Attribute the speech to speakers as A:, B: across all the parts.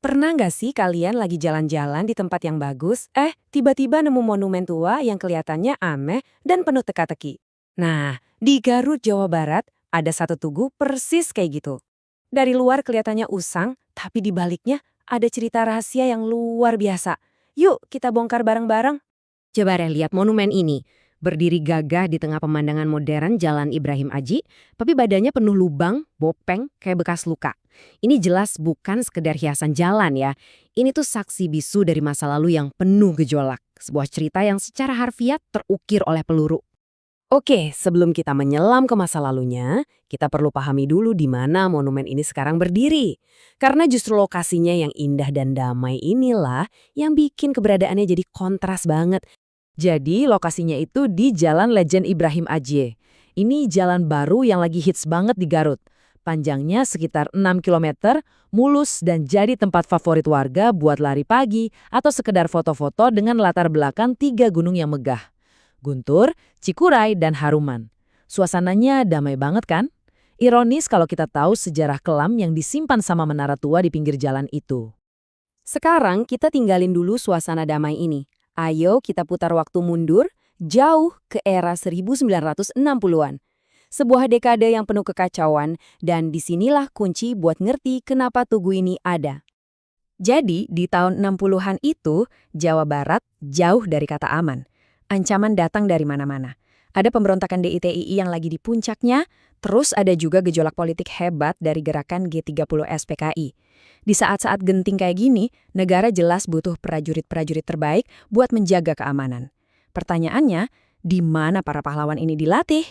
A: Pernah nggak sih kalian lagi jalan-jalan di tempat yang bagus, tiba-tiba nemu monumen tua yang kelihatannya aneh dan penuh teka-teki? Nah, di Garut, Jawa Barat, ada satu tugu persis kayak gitu. Dari luar kelihatannya usang, tapi di baliknya ada cerita rahasia yang luar biasa. Yuk, kita bongkar bareng-bareng.
B: Coba deh lihat monumen ini. Berdiri gagah di tengah pemandangan modern Jalan Ibrahim Aji, tapi badannya penuh lubang, bopeng, kayak bekas luka. Ini jelas bukan sekedar hiasan jalan ya. Ini tuh saksi bisu dari masa lalu yang penuh gejolak. Sebuah cerita yang secara harfiah terukir oleh peluru.
A: Oke, sebelum kita menyelam ke masa lalunya, kita perlu pahami dulu di mana monumen ini sekarang berdiri. Karena justru lokasinya yang indah dan damai inilah yang bikin keberadaannya jadi kontras banget. Jadi lokasinya itu di Jalan Lejen Ibrahim Aji. Ini jalan baru yang lagi hits banget di Garut. Panjangnya sekitar 6 kilometer, mulus dan jadi tempat favorit warga buat lari pagi atau sekedar foto-foto dengan latar belakang 3 gunung yang megah. Guntur, Cikuray, dan Haruman. Suasananya damai banget kan? Ironis kalau kita tahu sejarah kelam yang disimpan sama menara tua di pinggir jalan itu. Sekarang kita tinggalin dulu suasana damai ini. Ayo kita putar waktu mundur, jauh ke era 1960-an. Sebuah dekade yang penuh kekacauan, dan disinilah kunci buat ngerti kenapa tugu ini ada. Jadi, di tahun 60-an itu, Jawa Barat jauh dari kata aman. Ancaman datang dari mana-mana. Ada pemberontakan DITII yang lagi di puncaknya, terus ada juga gejolak politik hebat dari gerakan G30 SPKI. Di saat-saat genting kayak gini, negara jelas butuh prajurit-prajurit terbaik buat menjaga keamanan. Pertanyaannya, di mana para pahlawan ini dilatih?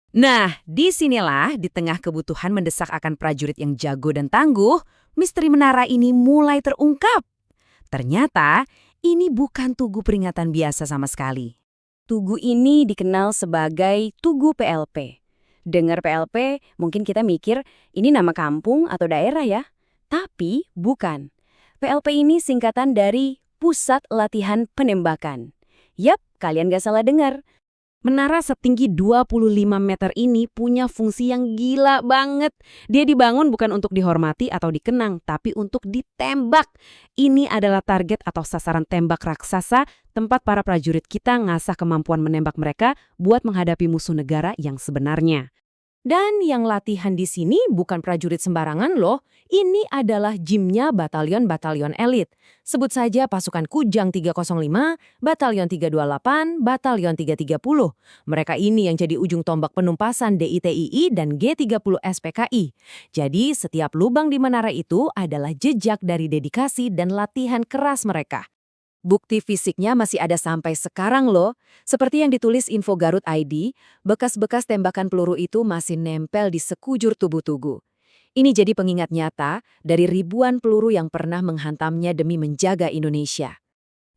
A: Nah, disinilah di tengah kebutuhan mendesak akan prajurit yang jago dan tangguh, misteri menara ini mulai terungkap. Ternyata, ini bukan tugu peringatan biasa sama sekali. Tugu ini dikenal sebagai Tugu PLP. Dengar PLP, mungkin kita mikir ini nama kampung atau daerah ya. Tapi bukan. PLP ini singkatan dari Pusat Latihan Penembakan. Yap, kalian gak salah dengar. Menara setinggi 25 meter ini punya fungsi yang gila banget. Dia dibangun bukan untuk dihormati atau dikenang, tapi untuk ditembak. Ini adalah target atau sasaran tembak raksasa, tempat para prajurit kita ngasah kemampuan menembak mereka buat menghadapi musuh negara yang sebenarnya. Dan yang latihan di sini bukan prajurit sembarangan loh. Ini adalah gymnya batalion-batalion elit. Sebut saja pasukan Kujang 305, Batalion 328, Batalion 330. Mereka ini yang jadi ujung tombak penumpasan DITII dan G30 SPKI. Jadi setiap lubang di menara itu adalah jejak dari dedikasi dan latihan keras mereka. Bukti fisiknya masih ada sampai sekarang loh. Seperti yang ditulis Info Garut ID, bekas-bekas tembakan peluru itu masih nempel di sekujur tubuh tugu. Ini jadi pengingat nyata dari ribuan peluru yang pernah menghantamnya demi menjaga Indonesia.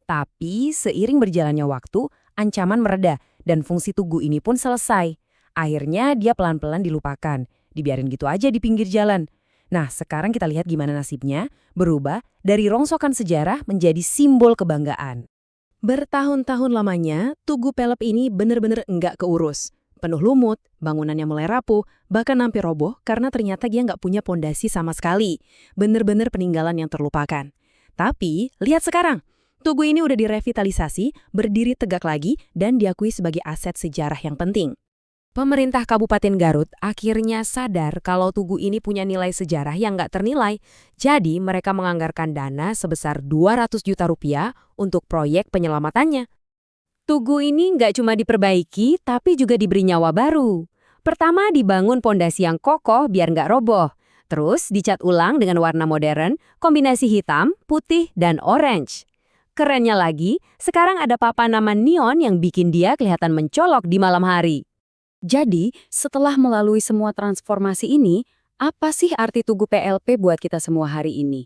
A: Tapi seiring berjalannya waktu, ancaman mereda dan fungsi tugu ini pun selesai. Akhirnya dia pelan-pelan dilupakan, dibiarin gitu aja di pinggir jalan. Nah, sekarang kita lihat gimana nasibnya berubah dari rongsokan sejarah menjadi simbol kebanggaan. Bertahun-tahun lamanya, Tugu Pelep ini bener-bener enggak keurus. Penuh lumut, bangunannya mulai rapuh, bahkan hampir roboh karena ternyata dia nggak punya pondasi sama sekali. Bener-bener peninggalan yang terlupakan. Tapi, lihat sekarang. Tugu ini udah direvitalisasi, berdiri tegak lagi, dan diakui sebagai aset sejarah yang penting. Pemerintah Kabupaten Garut akhirnya sadar kalau tugu ini punya nilai sejarah yang nggak ternilai. Jadi mereka menganggarkan dana sebesar 200 juta rupiah untuk proyek penyelamatannya. Tugu ini nggak cuma diperbaiki, tapi juga diberi nyawa baru. Pertama dibangun pondasi yang kokoh biar nggak roboh. Terus dicat ulang dengan warna modern, kombinasi hitam, putih, dan orange. Kerennya lagi, sekarang ada papan nama neon yang bikin dia kelihatan mencolok di malam hari. Jadi, setelah melalui semua transformasi ini, apa sih arti Tugu PLP buat kita semua hari ini?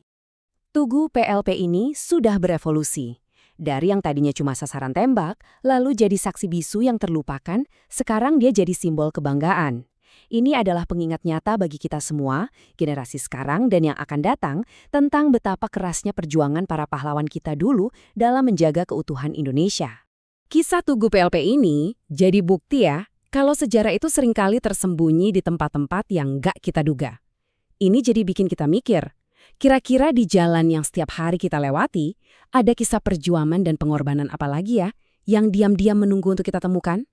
A: Tugu PLP ini sudah berevolusi. Dari yang tadinya cuma sasaran tembak, lalu jadi saksi bisu yang terlupakan, sekarang dia jadi simbol kebanggaan. Ini adalah pengingat nyata bagi kita semua, generasi sekarang dan yang akan datang, tentang betapa kerasnya perjuangan para pahlawan kita dulu dalam menjaga keutuhan Indonesia. Kisah Tugu PLP ini jadi bukti ya, kalau sejarah itu seringkali tersembunyi di tempat-tempat yang nggak kita duga. Ini jadi bikin kita mikir, Kira-kira di jalan yang setiap hari kita lewati, ada kisah perjuangan dan pengorbanan apa lagi ya yang diam-diam menunggu untuk kita temukan?